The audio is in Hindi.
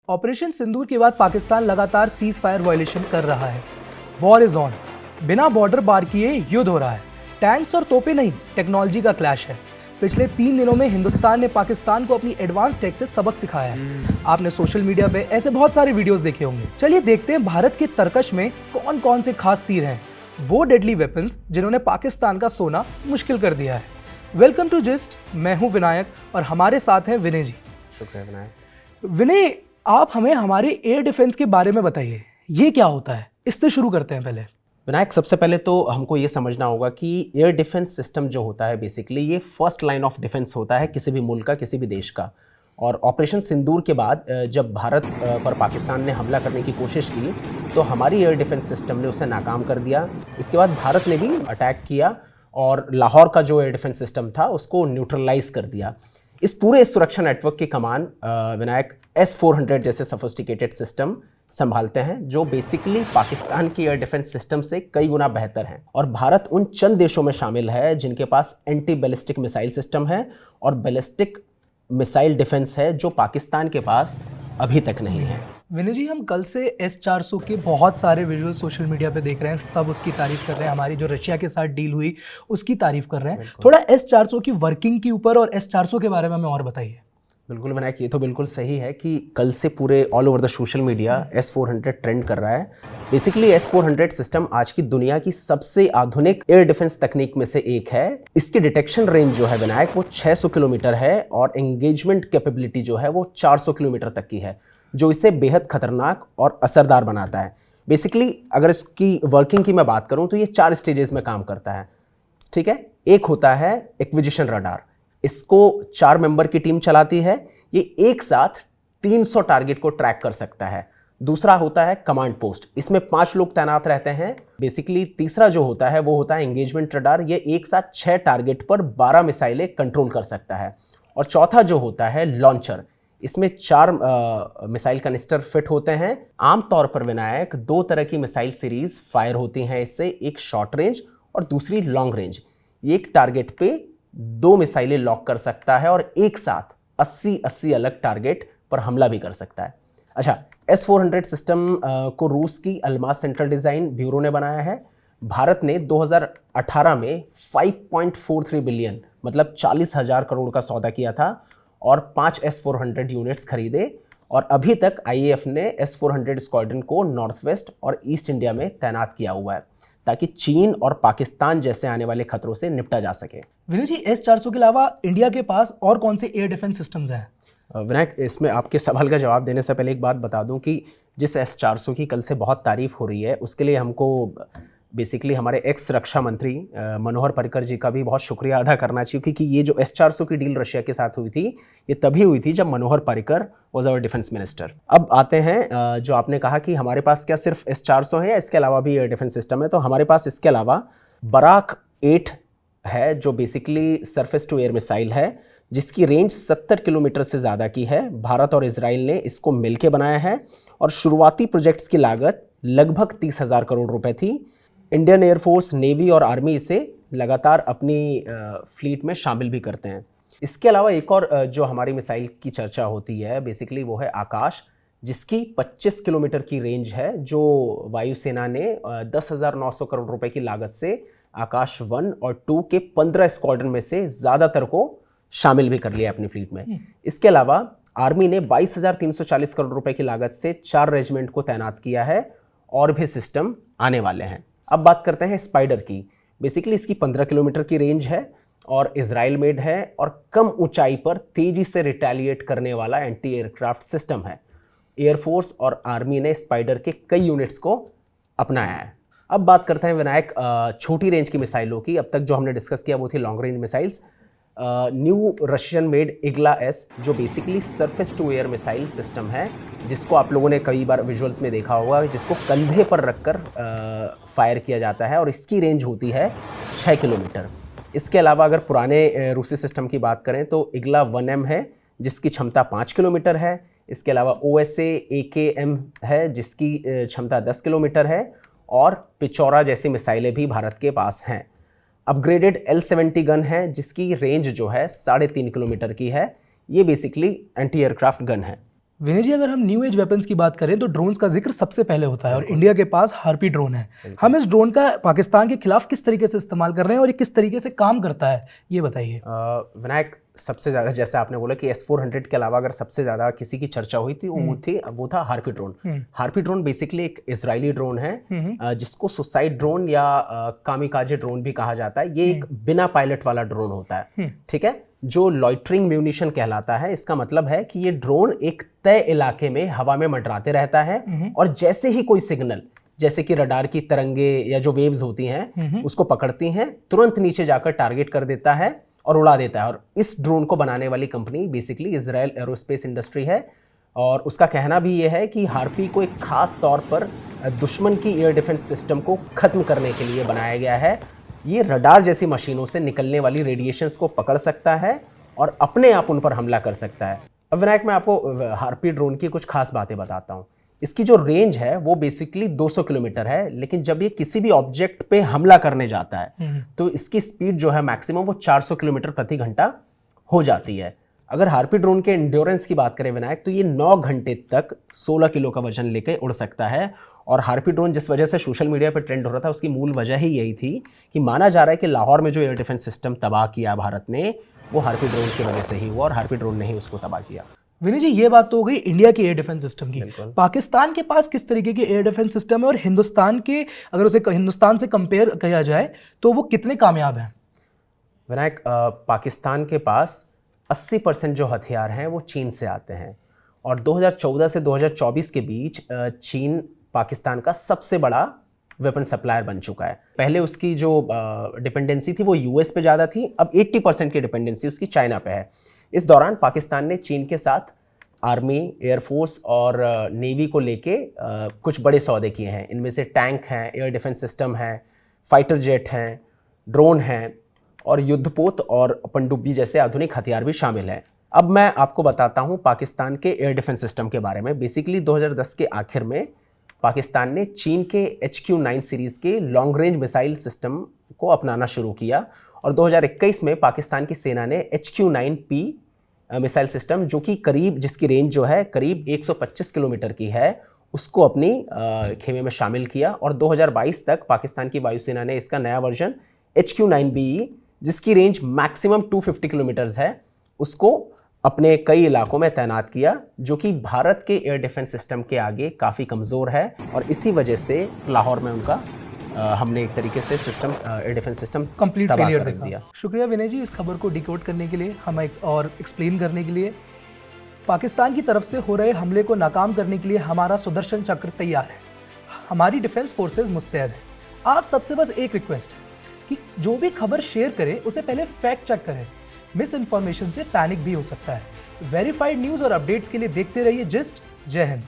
ऑपरेशन सिंदूर के बाद पाकिस्तान लगातार सीज फायर वायलेशन कर रहा है। वॉर इज ऑन, बिना बॉर्डर पार किए युद्ध हो रहा है। टैंक्स और तोपें नहीं, टेक्नोलॉजी का क्लैश है। पिछले 3 दिनों में हिंदुस्तान ने पाकिस्तान को अपनी एडवांस टेक से सबक सिखाया है। आपने सोशल मीडिया पे ऐसे बहुत सारे वीडियोस देखे होंगे। चलिए देखते हैं भारत के तरकश में कौन कौन से खास तीर हैं, वो डेडली वेपन्स जिन्होंने पाकिस्तान का सोना मुश्किल कर दिया है। वेलकम टू जिस्ट, मैं हूं विनायक और हमारे साथ हैं विनय जी। शुक्रिया विनायक। विनय, आप हमें हमारे एयर डिफेंस के बारे में बताइए, ये क्या होता है? इससे शुरू करते हैं। पहले विनायक, सबसे पहले तो हमको ये समझना होगा कि एयर डिफेंस सिस्टम जो होता है बेसिकली ये फर्स्ट लाइन ऑफ डिफेंस होता है किसी भी मुल्क का, किसी भी देश का। और ऑपरेशन सिंदूर के बाद जब भारत पर पाकिस्तान ने हमला करने की कोशिश की तो हमारी एयर डिफेंस सिस्टम ने उसे नाकाम कर दिया। इसके बाद भारत ने भी अटैक किया और लाहौर का जो एयर डिफेंस सिस्टम था उसको न्यूट्रलाइज कर दिया। इस पूरे सुरक्षा नेटवर्क की कमान विनायक S-400 जैसे सोफिस्टिकेटेड सिस्टम संभालते हैं, जो बेसिकली पाकिस्तान की एयर डिफेंस सिस्टम से कई गुना बेहतर हैं। और भारत उन चंद देशों में शामिल है जिनके पास एंटी बैलिस्टिक मिसाइल सिस्टम है और बैलिस्टिक मिसाइल डिफेंस है, जो पाकिस्तान के पास अभी तक नहीं है। विनय जी, हम कल से S-400 के बहुत सारे विजुअल सोशल मीडिया पे देख रहे हैं, सब उसकी तारीफ कर रहे हैं। हमारी जो रशिया के साथ डील हुई उसकी तारीफ कर रहे हैं। थोड़ा S-400 की वर्किंग के ऊपर और S-400 के बारे में हमें और बताइए। बिल्कुल विनायक, ये तो बिल्कुल सही है कि कल से पूरे all over the social media S-400 trend कर रहा है। बेसिकली S-400 सिस्टम आज की दुनिया की सबसे आधुनिक एयर डिफेंस तकनीक में से एक है। इसकी डिटेक्शन रेंज जो है विनायक वो 600 किलोमीटर है और एंगेजमेंट कैपेबिलिटी जो है वो 400 किलोमीटर तक की है, जो इसे बेहद खतरनाक और असरदार बनाता है। बेसिकली अगर इसकी वर्किंग की मैं बात करूं तो ये 4 स्टेजेस में काम करता है। ठीक है, एक होता है एक्विजिशन रडार, इसको 4 मेंबर की टीम चलाती है। ये एक साथ 300 टारगेट को ट्रैक कर सकता है। दूसरा होता है कमांड पोस्ट, इसमें 5 लोग तैनात रहते हैं। बेसिकली तीसरा जो होता है वो होता है एंगेजमेंट रडार, ये एक साथ 6 टारगेट पर 12 मिसाइलें कंट्रोल कर सकता है। और चौथा जो होता है लॉन्चर, इसमें 4 मिसाइल कनिस्टर फिट होते हैं। आमतौर पर विनायक 2 तरह की मिसाइल सीरीज फायर होती हैं इससे, एक शॉर्ट रेंज और दूसरी लॉन्ग रेंज। एक टारगेट पे 2 मिसाइलें लॉक कर सकता है और एक साथ 80 अलग टारगेट पर हमला भी कर सकता है। अच्छा, S-400 सिस्टम को रूस की अल्मास सेंट्रल डिजाइन ब्यूरो ने बनाया है। भारत ने 2018 में 5.43 बिलियन मतलब 40,000 करोड़ का सौदा किया था और 5 S-400 यूनिट्स खरीदे। और अभी तक IAF ने S-400 स्क्वाड्रन को नॉर्थ वेस्ट और ईस्ट इंडिया में तैनात किया हुआ है ताकि चीन और पाकिस्तान जैसे आने वाले खतरों से निपटा जा सके। विनय जी, S-400 के अलावा इंडिया के पास और कौन से एयर डिफेंस सिस्टम्स हैं? विनायक, इसमें आपके सवाल का जवाब देने से पहले एक बात बता दूं कि जिस S-400 की कल से बहुत तारीफ हो रही है उसके लिए हमको बेसिकली हमारे एक्स रक्षा मंत्री मनोहर पर्रिकर जी का भी बहुत शुक्रिया अदा करना चाहिए, क्योंकि ये जो S-400 की डील रशिया के साथ हुई थी ये तभी हुई थी जब Manohar Parrikar was our defence minister. अब आते हैं जो आपने कहा कि हमारे पास क्या सिर्फ S-400 है या इसके अलावा भी एयर डिफेंस सिस्टम है, तो हमारे पास इसके अलावा बराक 8 है जो basically surface to air missile है, जिसकी रेंज 70 किलोमीटर से ज़्यादा की है। भारत और इजराइल ने इसको मिलकर बनाया है और शुरुआती प्रोजेक्ट्स की लागत लगभग 30,000 करोड़ रुपए थी। इंडियन एयरफोर्स, नेवी और आर्मी इसे लगातार अपनी फ्लीट में शामिल भी करते हैं। इसके अलावा एक और जो हमारी मिसाइल की चर्चा होती है बेसिकली वो है आकाश, जिसकी 25 किलोमीटर की रेंज है, जो वायुसेना ने 10,900 करोड़ रुपए की लागत से आकाश 1 और 2 के 15 स्क्वाड्रन में से ज़्यादातर को शामिल भी कर लिया अपनी फ्लीट में। इसके अलावा आर्मी ने 22,340 करोड़ रुपए की लागत से 4 रेजिमेंट को तैनात किया है और भी सिस्टम आने वाले हैं। अब बात करते हैं स्पाइडर की। बेसिकली इसकी 15 किलोमीटर की रेंज है और इजराइल मेड है और कम ऊंचाई पर तेजी से रिटेलिएट करने वाला एंटी एयरक्राफ्ट सिस्टम है। एयरफोर्स और आर्मी ने स्पाइडर के कई यूनिट्स को अपनाया है। अब बात करते हैं विनायक छोटी रेंज की मिसाइलों की। अब तक जो हमने डिस्कस किया वो थी long range missiles. New Russian made Igla S, जो basically surface to air missile system है, जिसको आप लोगों ने कई बार विजुअल्स में देखा होगा, जिसको कंधे पर रखकर फायर किया जाता है और इसकी रेंज होती है 6 किलोमीटर। इसके अलावा अगर पुराने रूसी सिस्टम की बात करें तो इग्ला 1M है जिसकी क्षमता 5 किलोमीटर है। इसके अलावा OSA AKM है जिसकी क्षमता 10 किलोमीटर है और पिचौरा जैसी मिसाइलें भी भारत के पास हैं। अपग्रेडेड L-70 गन है जिसकी रेंज जो है 3.5 किलोमीटर की है। ये बेसिकली एंटी एयरक्राफ्ट गन है। विनय जी, अगर हम न्यू एज वेपन्स की बात करें तो ड्रोन्स का जिक्र सबसे पहले होता है और इंडिया के पास हार्पी ड्रोन है। हम इस ड्रोन का पाकिस्तान के खिलाफ किस तरीके से इस्तेमाल कर रहे हैं और ये किस तरीके से काम करता है, ये बताइए। विनायक, सबसे ज़्यादा जैसे आपने बोला कि S-400 के अलावा अगर सबसे ज़्यादा किसी की चर्चा हुई थी वो था harpy drone. Harpy drone basically एक इजरायली ड्रोन है जिसको सुसाइड ड्रोन या कामिकाजे ड्रोन भी कहा जाता है। ये एक बिना पायलट वाला ड्रोन होता है, ठीक है, जो लॉइटरिंग म्यूनिशन कहलाता है। इसका मतलब है कि ये ड्रोन एक तय इलाके में हवा में मंडराते रहता है और जैसे ही कोई सिग्नल, जैसे कि रडार की तरंगे या जो वेव्स होती हैं उसको पकड़ती हैं, तुरंत नीचे जाकर टारगेट कर देता है और उड़ा देता है। और इस ड्रोन को बनाने वाली company basically Israel aerospace industry है और उसका कहना भी ये है कि हार्पी को एक खास तौर पर दुश्मन की एयर डिफेंस सिस्टम को खत्म करने के लिए बनाया गया है। ये रडार जैसी मशीनों से निकलने वाली रेडिएशंस को पकड़ सकता है और अपने आप उन पर हमला कर सकता है। अब विनायक, मैं आपको हार्पी ड्रोन की कुछ खास बातें बताता हूँ। इसकी जो रेंज है वो बेसिकली 200 किलोमीटर है, लेकिन जब ये किसी भी ऑब्जेक्ट पे हमला करने जाता है तो इसकी स्पीड जो है मैक्सिमम वो 400 किलोमीटर प्रति घंटा हो जाती है। अगर हार्पी ड्रोन के इंड्योरेंस की बात करें विनायक, तो ये 9 घंटे तक 16 किलो का वजन लेकर उड़ सकता है। और हार्पी ड्रोन जिस वजह से सोशल मीडिया पर ट्रेंड हो रहा था उसकी मूल वजह ही यही थी कि माना जा रहा है कि लाहौर में जो एयर डिफेंस सिस्टम तबाह किया भारत ने, वो हार्पी ड्रोन की वजह से ही हुआ और हार्पी ड्रोन ने ही उसको तबाह किया। विनय जी, ये बात तो हो गई इंडिया की एयर डिफेंस सिस्टम की। पाकिस्तान के पास किस तरीके की एयर डिफेंस सिस्टम है और हिंदुस्तान के, अगर उसे हिंदुस्तान से कंपेयर किया जाए तो वो कितने कामयाब हैं? विनायक, पाकिस्तान के पास 80% जो हथियार हैं वो चीन से आते हैं और 2014 से 2024 के बीच चीन पाकिस्तान का सबसे बड़ा वेपन सप्लायर बन चुका है। पहले उसकी जो डिपेंडेंसी थी वो यूएस पे ज़्यादा थी, अब 80% की डिपेंडेंसी उसकी चाइना पे है। इस दौरान पाकिस्तान ने चीन के साथ आर्मी, एयरफोर्स और नेवी को लेके कुछ बड़े सौदे किए हैं। इनमें से टैंक हैं, एयर डिफेंस सिस्टम हैं, फाइटर जेट हैं, ड्रोन हैं और युद्धपोत और पनडुब्बी जैसे आधुनिक हथियार भी शामिल हैं। अब मैं आपको बताता हूँ पाकिस्तान के एयर डिफेंस सिस्टम के बारे में। बेसिकली 2010 के आखिर में पाकिस्तान ने चीन के HQ-9 सीरीज़ के लॉन्ग रेंज मिसाइल सिस्टम को अपनाना शुरू किया और 2021 में पाकिस्तान की सेना ने HQ-9P मिसाइल सिस्टम, जो कि जिसकी रेंज जो है करीब 125 किलोमीटर की है, उसको अपनी खेमे में शामिल किया और 2022 तक पाकिस्तान की वायुसेना ने इसका नया वर्जन HQ-9BE, जिसकी रेंज मैक्सिमम 250 किलोमीटर्स है, उसको अपने कई इलाकों में तैनात किया, जो कि भारत के एयर डिफेंस सिस्टम के आगे काफ़ी कमज़ोर है और इसी वजह से लाहौर में उनका हमने एक तरीके से system, air defence system complete failure दिया। शुक्रिया विनय जी, इस खबर को डिकोड करने के लिए, हम और एक्सप्लेन करने के लिए। पाकिस्तान की तरफ से हो रहे हमले को नाकाम करने के लिए हमारा सुदर्शन चक्र तैयार है, हमारी डिफेंस फोर्सेज मुस्तैद है। आप सबसे बस एक रिक्वेस्ट है कि जो भी खबर शेयर करें उसे पहले फैक्ट चेक करें। मिस इन्फॉर्मेशन से पैनिक भी हो सकता है। वेरीफाइड न्यूज़ और अपडेट्स के लिए देखते रहिए जिस्ट। जय हिंद।